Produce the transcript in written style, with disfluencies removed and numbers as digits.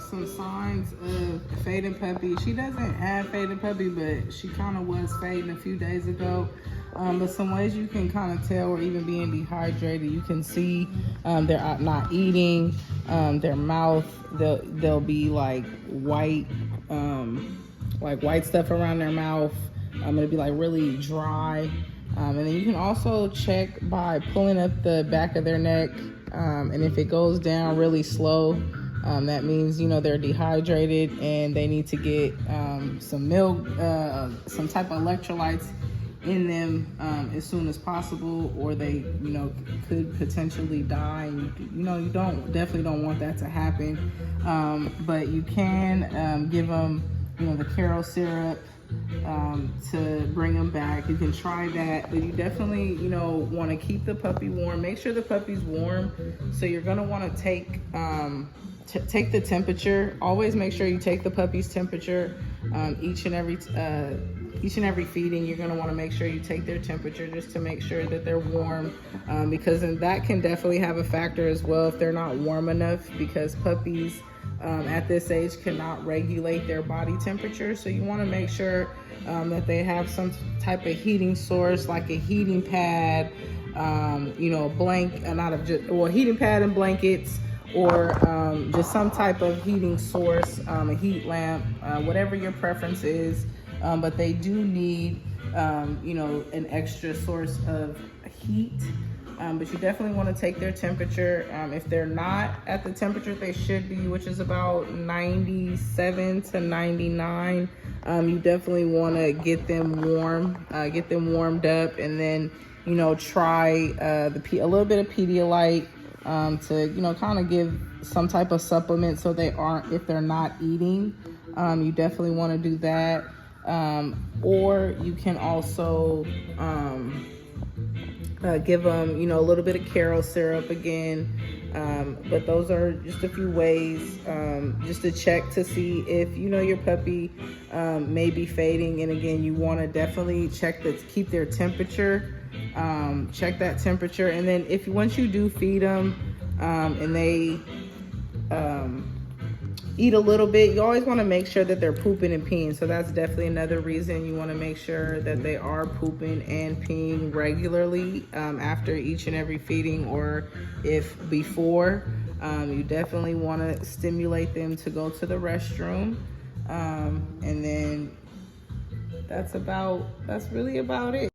some signs of fading puppy. She doesn't have fading puppy, but she kind of was fading a few days ago. But some ways you can kind of tell, or even being dehydrated, you can see they're not eating. Their mouth, they'll be like white stuff around their mouth. It'll be like really dry. And then you can also check by pulling up the back of their neck. And if it goes down really slow, that means, you know, they're dehydrated and they need to get some milk, some type of electrolytes in them as soon as possible, or they, you know, could potentially die. And, you know, you definitely don't want that to happen. But you can give them, you know, the Karo syrup to bring them back. You can try that, but you definitely, you know, want to keep the puppy warm. Make sure the puppy's warm. So you're going to want to take the temperature. Always make sure you take the puppy's temperature each and every feeding. You're going to want to make sure you take their temperature just to make sure that they're warm, because then that can definitely have a factor as well if they're not warm enough, because puppies at this age cannot regulate their body temperature. So you want to make sure that they have some type of heating source, like a heating pad, you know, a heating pad and blankets, or just some type of heating source, a heat lamp, whatever your preference is. But they do need, you know, an extra source of heat. But you definitely want to take their temperature. If they're not at the temperature they should be, which is about 97 to 99, you definitely want to get them warm, get them warmed up, and then, you know, try a little bit of Pedialyte to, you know, kind of give some type of supplement so if they're not eating. You definitely want to do that. Or you can also give them, you know, a little bit of Karo syrup again. But those are just a few ways just to check to see if, you know, your puppy may be fading. And again, you want to definitely keep their temperature, check that temperature. And then once you do feed them and they eat a little bit, you always want to make sure that they're pooping and peeing. So that's definitely another reason you want to make sure that they are pooping and peeing regularly after each and every feeding, or if before. You definitely want to stimulate them to go to the restroom. And then that's really about it.